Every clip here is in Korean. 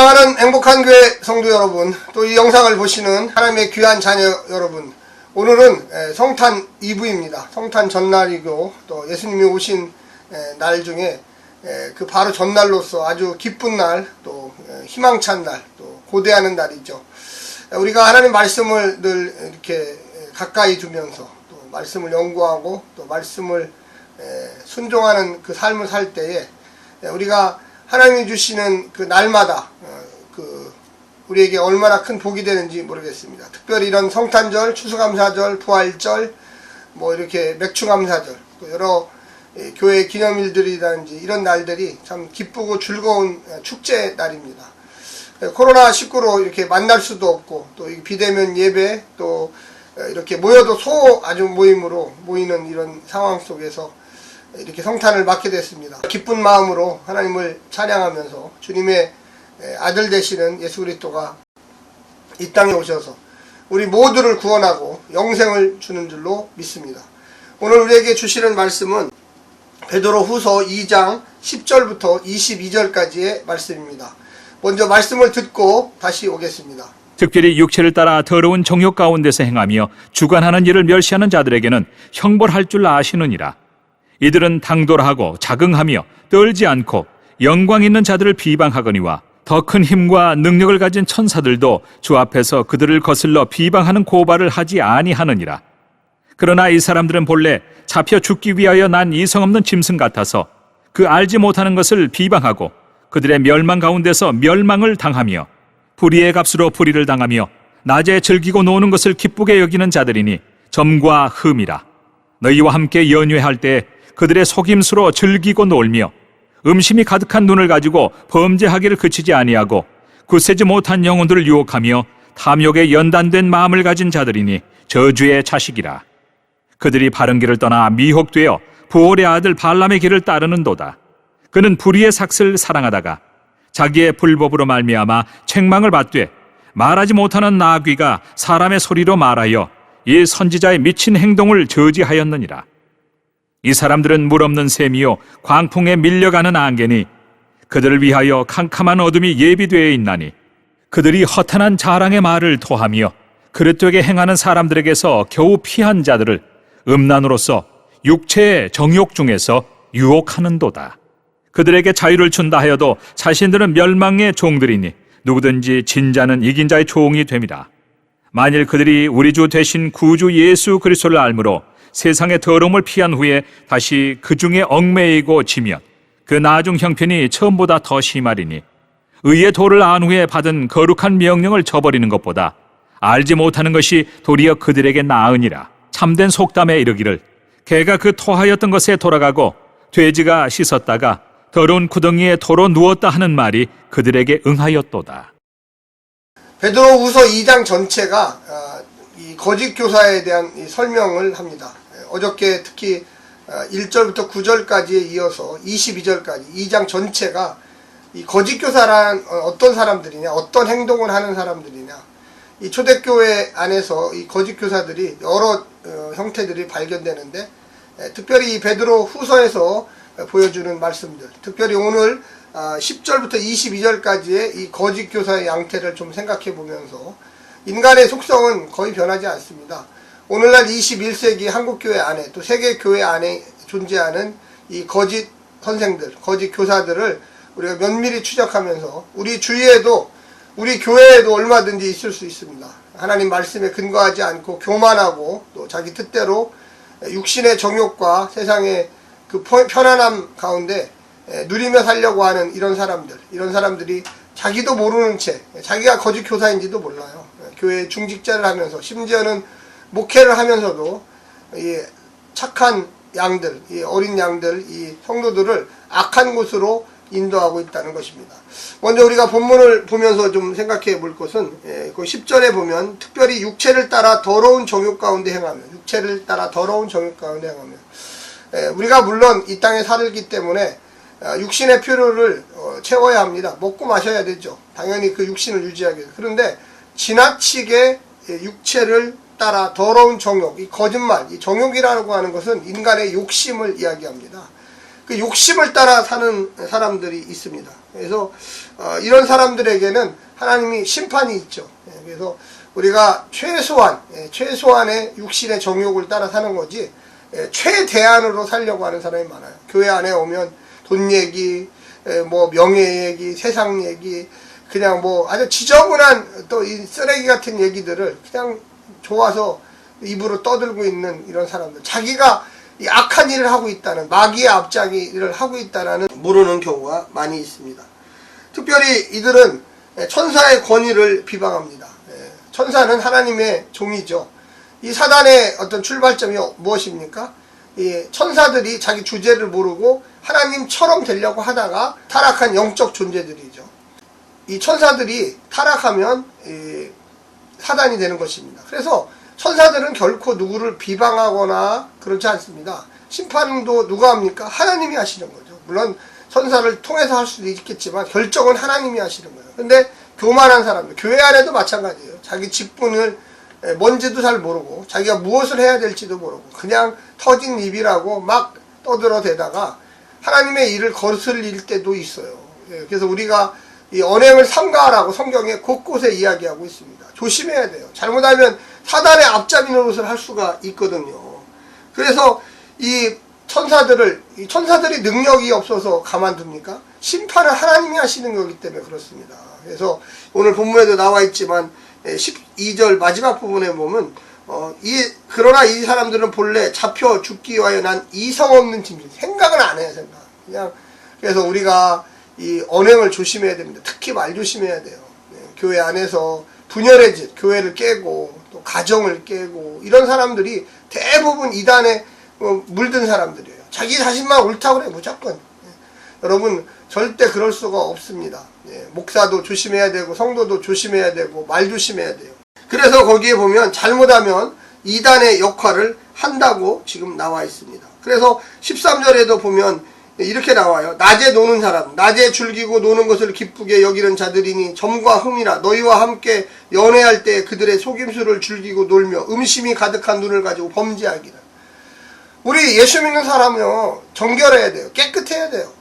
사랑하는 행복한 교회 성도 여러분, 또 이 영상을 보시는 하나님의 귀한 자녀 여러분, 오늘은 성탄 이브입니다. 성탄 전날이고 또 예수님이 오신 날 중에 그 바로 전날로서 아주 기쁜 날, 또 희망찬 날, 또 고대하는 날이죠. 우리가 하나님 말씀을 늘 이렇게 가까이 두면서 또 말씀을 연구하고 또 말씀을 순종하는 그 삶을 살 때에 우리가 하나님이 주시는 그 날마다 우리에게 얼마나 큰 복이 되는지 모르겠습니다. 특별히 이런 성탄절, 추수감사절, 부활절, 뭐 이렇게 맥주감사절, 또 여러 교회 기념일들이라든지 이런 날들이 참 기쁘고 즐거운 축제 날입니다. 코로나19로 이렇게 만날 수도 없고 또 비대면 예배, 또 이렇게 모여도 아주 모임으로 모이는 이런 상황 속에서 이렇게 성탄을 맞게 됐습니다. 기쁜 마음으로 하나님을 찬양하면서 주님의 아들 되시는 예수 그리스도가 이 땅에 오셔서 우리 모두를 구원하고 영생을 주는 줄로 믿습니다. 오늘 우리에게 주시는 말씀은 베드로 후서 2장 10절부터 22절까지의 말씀입니다. 먼저 말씀을 듣고 다시 오겠습니다. 특별히 육체를 따라 더러운 정욕 가운데서 행하며 주관하는 일을 멸시하는 자들에게는 형벌할 줄 아시느니라. 이들은 당돌하고 자긍하며 떨지 않고 영광 있는 자들을 비방하거니와 더 큰 힘과 능력을 가진 천사들도 주 앞에서 그들을 거슬러 비방하는 고발을 하지 아니하느니라. 그러나 이 사람들은 본래 잡혀 죽기 위하여 난 이성 없는 짐승 같아서 그 알지 못하는 것을 비방하고 그들의 멸망 가운데서 멸망을 당하며 불의의 값으로 불의를 당하며 낮에 즐기고 노는 것을 기쁘게 여기는 자들이니 점과 흠이라. 너희와 함께 연회할 때 그들의 속임수로 즐기고 놀며 음심이 가득한 눈을 가지고 범죄하기를 그치지 아니하고 굳세지 못한 영혼들을 유혹하며 탐욕에 연단된 마음을 가진 자들이니 저주의 자식이라. 그들이 바른 길을 떠나 미혹되어 부올의 아들 발람의 길을 따르는도다. 그는 불의의 삭슬 사랑하다가 자기의 불법으로 말미암아 책망을 받되 말하지 못하는 나귀가 사람의 소리로 말하여 이 선지자의 미친 행동을 저지하였느니라. 이 사람들은 물 없는 샘이요 광풍에 밀려가는 안개니 그들을 위하여 캄캄한 어둠이 예비되어 있나니 그들이 허탄한 자랑의 말을 토하며 그릇되게 행하는 사람들에게서 겨우 피한 자들을 음란으로서 육체의 정욕 중에서 유혹하는도다. 그들에게 자유를 준다 하여도 자신들은 멸망의 종들이니 누구든지 진 자는 이긴 자의 종이 됨이라. 만일 그들이 우리 주 되신 구주 예수 그리스도를 알므로 세상의 더러움을 피한 후에 다시 그 중에 얽매이고 지면 그 나중 형편이 처음보다 더 심하리니 의의 도를 안 후에 받은 거룩한 명령을 저버리는 것보다 알지 못하는 것이 도리어 그들에게 나으니라. 참된 속담에 이르기를 개가 그 토하였던 것에 돌아가고 돼지가 씻었다가 더러운 구덩이에 도로 누웠다 하는 말이 그들에게 응하였도다. 베드로후서 2장 전체가 이 거짓 교사에 대한 설명을 합니다. 어저께 특히 1절부터 9절까지에 이어서 22절까지 2장 전체가 이 거짓 교사란 어떤 사람들이냐, 어떤 행동을 하는 사람들이냐, 이 초대교회 안에서 이 거짓 교사들이 여러 형태들이 발견되는데, 특별히 이 베드로 후서에서 보여주는 말씀들, 특별히 오늘 10절부터 22절까지의 이 거짓 교사의 양태를 좀 생각해 보면서 인간의 속성은 거의 변하지 않습니다. 오늘날 21세기 한국교회 안에 또 세계교회 안에 존재하는 이 거짓 선생들, 거짓 교사들을 우리가 면밀히 추적하면서 우리 주위에도, 우리 교회에도 얼마든지 있을 수 있습니다. 하나님 말씀에 근거하지 않고 교만하고 또 자기 뜻대로 육신의 정욕과 세상의 그 편안함 가운데 누리며 살려고 하는 이런 사람들이 자기도 모르는 채 자기가 거짓 교사인지도 몰라요. 교회 중직자를 하면서 심지어는 목회를 하면서도 이 착한 양들, 이 어린 양들, 이 성도들을 악한 곳으로 인도하고 있다는 것입니다. 먼저 우리가 본문을 보면서 좀 생각해 볼 것은 그 10절에 보면 특별히 육체를 따라 더러운 정욕 가운데 행하며, 우리가 물론 이 땅에 살기 때문에 육신의 필요를 채워야 합니다. 먹고 마셔야 되죠. 당연히 그 육신을 유지하기 위해서. 그런데 지나치게 육체를 따라 더러운 정욕, 이 거짓말, 이 정욕이라고 하는 것은 인간의 욕심을 이야기합니다. 그 욕심을 따라 사는 사람들이 있습니다. 그래서 이런 사람들에게는 하나님이 심판이 있죠. 그래서 우리가 최소한의 육신의 정욕을 따라 사는 거지 최대한으로 살려고 하는 사람이 많아요. 교회 안에 오면 돈 얘기, 뭐 명예 얘기, 세상 얘기, 그냥 뭐 아주 지저분한 또 이 쓰레기 같은 얘기들을 그냥 좋아서 입으로 떠들고 있는 이런 사람들, 자기가 이 악한 일을 하고 있다는, 마귀의 앞장일을 하고 있다는 모르는 경우가 많이 있습니다. 특별히 이들은 천사의 권위를 비방합니다. 천사는 하나님의 종이죠. 이 사단의 어떤 출발점이 무엇입니까? 이 천사들이 자기 주제를 모르고 하나님처럼 되려고 하다가 타락한 영적 존재들이죠. 이 천사들이 타락하면 사단이 되는 것입니다. 그래서 천사들은 결코 누구를 비방하거나 그렇지 않습니다. 심판도 누가 합니까? 하나님이 하시는 거죠. 물론 천사를 통해서 할 수도 있겠지만 결정은 하나님이 하시는 거예요. 근데 교만한 사람들, 교회 안에도 마찬가지예요. 자기 직분을 뭔지도 잘 모르고 자기가 무엇을 해야 될지도 모르고 그냥 터진 입이라고 막 떠들어대다가 하나님의 일을 거슬릴 때도 있어요. 그래서 우리가 이 언행을 삼가라고 성경에 곳곳에 이야기하고 있습니다. 조심해야 돼요. 잘못하면 사단의 앞잡이 노릇을 할 수가 있거든요. 그래서 이 천사들이 능력이 없어서 가만둡니까? 심판을 하나님이 하시는 거기 때문에 그렇습니다. 그래서 오늘 본문에도 나와 있지만 12절 마지막 부분에 보면 그러나 이 사람들은 본래 잡혀 죽기 위하여 난 이성 없는 짐승, 생각은 안 해요. 생각. 그냥 그래서 우리가 이 언행을 조심해야 됩니다. 특히 말 조심해야 돼요. 교회 안에서 분열의 짓, 교회를 깨고 또 가정을 깨고 이런 사람들이 대부분 이단에 물든 사람들이에요. 자기 자신만 옳다고 그래 무조건. 여러분 절대 그럴 수가 없습니다. 목사도 조심해야 되고 성도도 조심해야 되고 말 조심해야 돼요. 그래서 거기에 보면 잘못하면 이단의 역할을 한다고 지금 나와 있습니다. 그래서 13절에도 보면 이렇게 나와요. 낮에 노는 사람, 낮에 즐기고 노는 것을 기쁘게 여기는 자들이니 점과 흠이라 너희와 함께 연애할 때 그들의 속임수를 즐기고 놀며 음심이 가득한 눈을 가지고 범죄하기라. 우리 예수 믿는 사람은요 정결해야 돼요. 깨끗해야 돼요.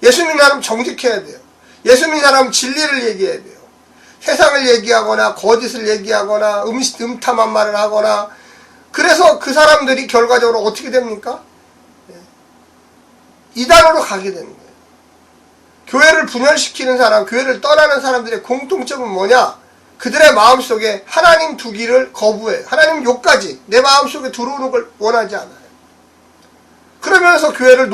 예수 믿는 사람은 정직해야 돼요. 예수 믿는 사람은 진리를 얘기해야 돼요. 세상을 얘기하거나 거짓을 얘기하거나 음탐한 말을 하거나, 그래서 그 사람들이 결과적으로 어떻게 됩니까? 이단으로 가게 되는 거예요. 교회를 분열시키는 사람, 교회를 떠나는 사람들의 공통점은 뭐냐? 그들의 마음속에 하나님 두기를 거부해요. 하나님 욕까지 내 마음속에 들어오는 걸 원하지 않아요. 그러면서 교회를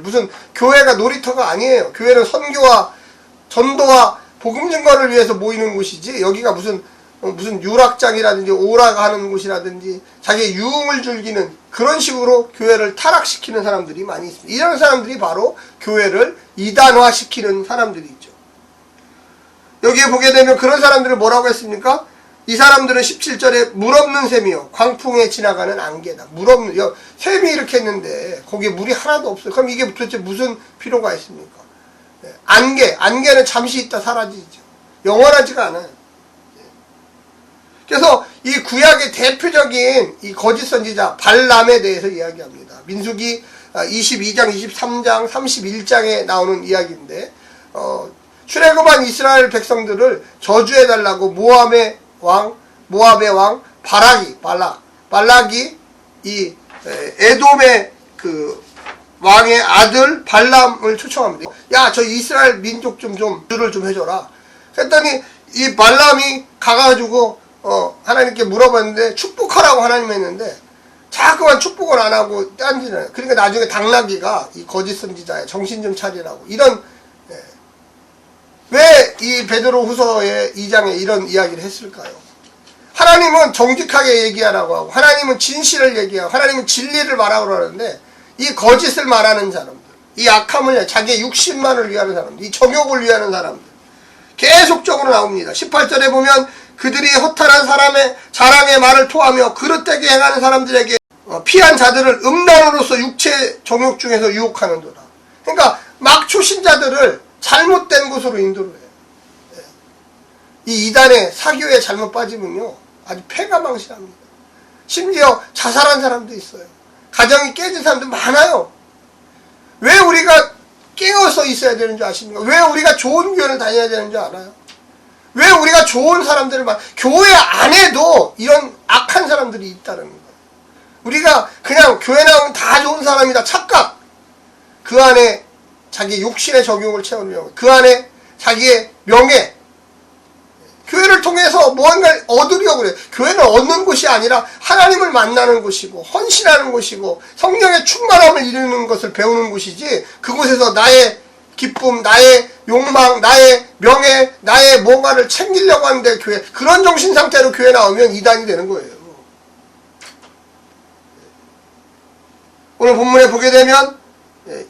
무슨 교회가 놀이터가 아니에요. 교회는 선교와 전도와 복음 증거를 위해서 모이는 곳이지, 여기가 무슨 유락장이라든지 오락하는 곳이라든지 자기의 유흥을 즐기는 그런 식으로 교회를 타락시키는 사람들이 많이 있습니다. 이런 사람들이 바로 교회를 이단화시키는 사람들이죠. 여기에 보게 되면 그런 사람들을 뭐라고 했습니까? 이 사람들은 17절에 물 없는 샘이요 광풍에 지나가는 안개다. 샘이 이렇게 했는데 거기에 물이 하나도 없어요. 그럼 이게 도대체 무슨 필요가 있습니까? 안개는 잠시 있다 사라지죠. 영원하지가 않아요. 그래서 이 구약의 대표적인 이 거짓 선지자 발람에 대해서 이야기합니다. 민수기 22장, 23장, 31장에 나오는 이야기인데 출애굽한 이스라엘 백성들을 저주해달라고 모압의 왕 발락이 이 에돔의 그 왕의 아들 발람을 초청합니다. 야, 저 이스라엘 민족 좀 주를 좀 해줘라. 했더니 이 발람이 가가지고 하나님께 물어봤는데 축복하라고 하나님 했는데 자꾸만 축복을 안 하고 딴지는. 그러니까 나중에 당나귀가 이 거짓 선지자의 정신 좀 차리라고 이런. 왜 이 베드로후서의 2장에 이런 이야기를 했을까요? 하나님은 정직하게 얘기하라고 하고 하나님은 진실을 얘기하고 하나님은 진리를 말하고 그러는데 이 거짓을 말하는 사람들, 이 악함을 자기의 육신만을 위하는 사람들, 이 정욕을 위하는 사람들 계속적으로 나옵니다. 18절에 보면 그들이 허탄한 사람의 자랑의 말을 토하며 그릇되게 행하는 사람들에게 피한 자들을 음란으로서 육체 정욕 중에서 유혹하는도다. 그러니까 막초신자들을 잘못된 곳으로 인도를 해요. 이 이단의 사교에 잘못 빠지면요 아주 패가 망신합니다. 심지어 자살한 사람도 있어요. 가정이 깨진 사람도 많아요. 왜 우리가 깨어서 있어야 되는 줄 아십니까? 왜 우리가 좋은 교회를 다녀야 되는 줄 알아요? 왜 우리가 좋은 사람들을 교회 안에도 이런 악한 사람들이 있다는 거예요. 우리가 그냥 교회 나오면 다 좋은 사람이다 착각. 그 안에 자기 육신의 적용을 채우려고, 그 안에 자기의 명예, 교회를 통해서 무언가를 얻으려고 그래요. 교회는 얻는 곳이 아니라 하나님을 만나는 곳이고 헌신하는 곳이고 성령의 충만함을 이루는 것을 배우는 곳이지, 그곳에서 나의 기쁨, 나의 욕망, 나의 명예, 나의 뭔가를 챙기려고 하는데 교회, 그런 정신 상태로 교회 나오면 이단이 되는 거예요. 오늘 본문에 보게 되면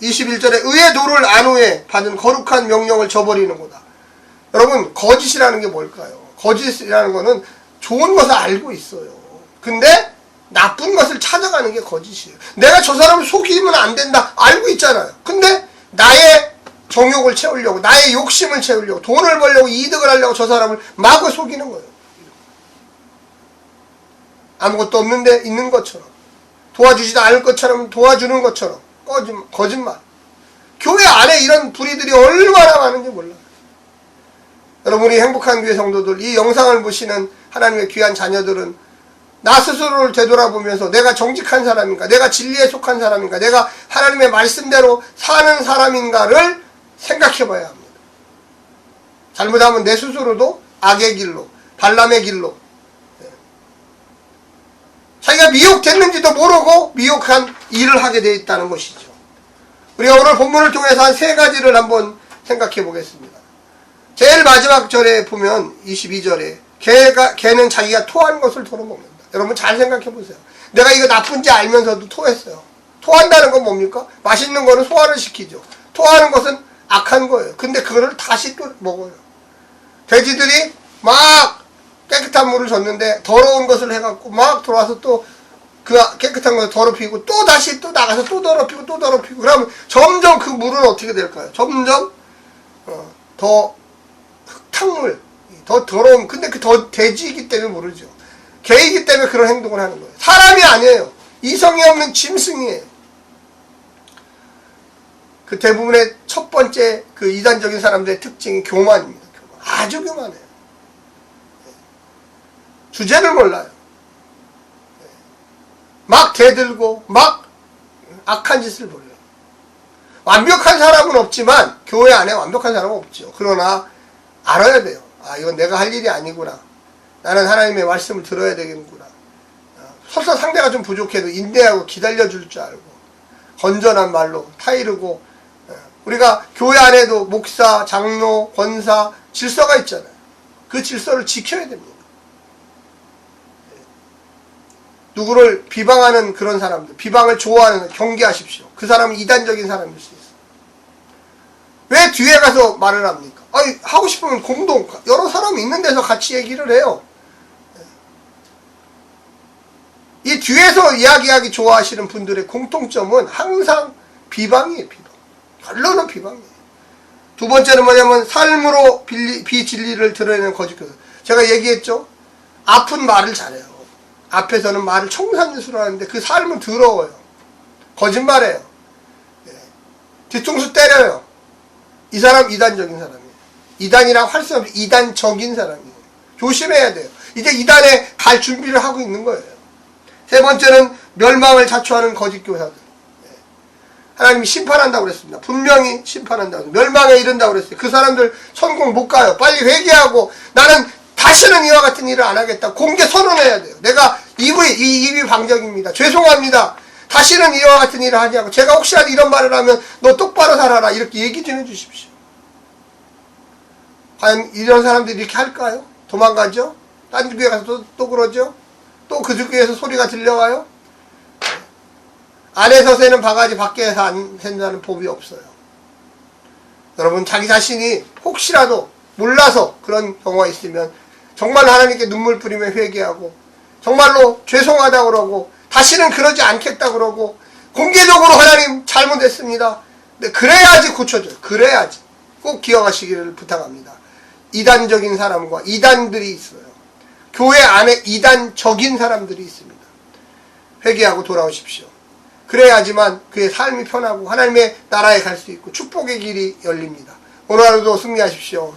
21절에 의의 도를 안 후에 받은 거룩한 명령을 저버리는 거다. 여러분, 거짓이라는 게 뭘까요? 거짓이라는 거는 좋은 것을 알고 있어요. 근데 나쁜 것을 찾아가는 게 거짓이에요. 내가 저 사람을 속이면 안 된다 알고 있잖아요. 근데 나의 정욕을 채우려고, 나의 욕심을 채우려고, 돈을 벌려고, 이득을 하려고 저 사람을 마구 속이는 거예요. 아무것도 없는데 있는 것처럼, 도와주지도 않을 것처럼 도와주는 것처럼 거짓말. 교회 안에 이런 불의들이 얼마나 많은지 몰라요. 여러분, 우리 행복한 교회 성도들, 이 영상을 보시는 하나님의 귀한 자녀들은 나 스스로를 되돌아보면서 내가 정직한 사람인가, 내가 진리에 속한 사람인가, 내가 하나님의 말씀대로 사는 사람인가를 생각해 봐야 합니다. 잘못하면 내 스스로도 악의 길로, 발람의 길로, 자기가 미혹됐는지도 모르고 미혹한 일을 하게 되어 있다는 것이죠. 우리가 오늘 본문을 통해서 한 세 가지를 한번 생각해 보겠습니다. 제일 마지막 절에 보면 22절에 개는 자기가 토한 것을 털어먹는다. 여러분 잘 생각해 보세요. 내가 이거 나쁜지 알면서도 토했어요. 토한다는 건 뭡니까? 맛있는 거는 소화를 시키죠. 토하는 것은 악한 거예요. 근데 그거를 다시 또 먹어요. 돼지들이 막 깨끗한 물을 줬는데 더러운 것을 해갖고 막 들어와서 또 그 깨끗한 것을 더럽히고 또 다시 또 나가서 또 더럽히고 또 더럽히고, 그러면 점점 그 물은 어떻게 될까요? 점점 더 흙탕물, 더 더러운, 근데 그 더 돼지이기 때문에 모르죠. 개이기 때문에 그런 행동을 하는 거예요. 사람이 아니에요. 이성이 없는 짐승이에요. 그 대부분의 첫 번째 그 이단적인 사람들의 특징이 교만입니다. 교만. 아주 교만해요. 주제를 몰라요. 막 대들고 막 악한 짓을 벌여요. 완벽한 사람은 없지만 교회 안에 완벽한 사람은 없죠. 그러나 알아야 돼요. 아, 이건 내가 할 일이 아니구나. 나는 하나님의 말씀을 들어야 되겠구나. 설사 상대가 좀 부족해도 인내하고 기다려줄 줄 알고 건전한 말로 타이르고, 우리가 교회 안에도 목사, 장로, 권사 질서가 있잖아요. 그 질서를 지켜야 됩니다. 누구를 비방하는 그런 사람들, 비방을 좋아하는, 경계하십시오. 그 사람은 이단적인 사람일 수 있어요. 왜 뒤에 가서 말을 합니까? 아니, 하고 싶으면 공동, 여러 사람이 있는 데서 같이 얘기를 해요. 이 뒤에서 이야기하기 좋아하시는 분들의 공통점은 항상 비방이에요, 비방. 결론은 비방이에요. 두 번째는 뭐냐면, 삶으로 비진리를 드러내는 거짓교사. 제가 얘기했죠? 아픈 말을 잘해요. 앞에서는 말을 청산유수로 하는데 그 삶은 더러워요. 거짓말해요. 뒤통수 때려요. 이 사람 이단적인 사람이에요. 이단이라고 할 수 없는 이단적인 사람이에요. 조심해야 돼요. 이제 이단에 갈 준비를 하고 있는 거예요. 세 번째는 멸망을 자초하는 거짓교사들. 하나님이 심판한다고 그랬습니다. 분명히 심판한다고. 멸망에 이른다고 그랬어요. 그 사람들 천국 못 가요. 빨리 회개하고 나는 다시는 이와 같은 일을 안 하겠다. 공개 선언해야 돼요. 내가 입이 방정입니다. 죄송합니다. 다시는 이와 같은 일을 하지 않고, 제가 혹시라도 이런 말을 하면 너 똑바로 살아라. 이렇게 얘기 좀 해주십시오. 과연 이런 사람들이 이렇게 할까요? 도망가죠? 딴 교회 가서 또 그러죠? 또 그 교회에서 소리가 들려와요? 안에서 새는 바가지 밖에서 안 샌다는 법이 없어요. 여러분, 자기 자신이 혹시라도 몰라서 그런 경우가 있으면 정말 하나님께 눈물 뿌리며 회개하고 정말로 죄송하다고 그러고 다시는 그러지 않겠다 그러고 공개적으로 하나님 잘못했습니다. 근데 그래야지 고쳐져요. 그래야지. 꼭 기억하시기를 부탁합니다. 이단적인 사람과 이단들이 있어요. 교회 안에 이단적인 사람들이 있습니다. 회개하고 돌아오십시오. 그래야지만 그의 삶이 편하고 하나님의 나라에 갈 수 있고 축복의 길이 열립니다. 오늘 하루도 승리하십시오.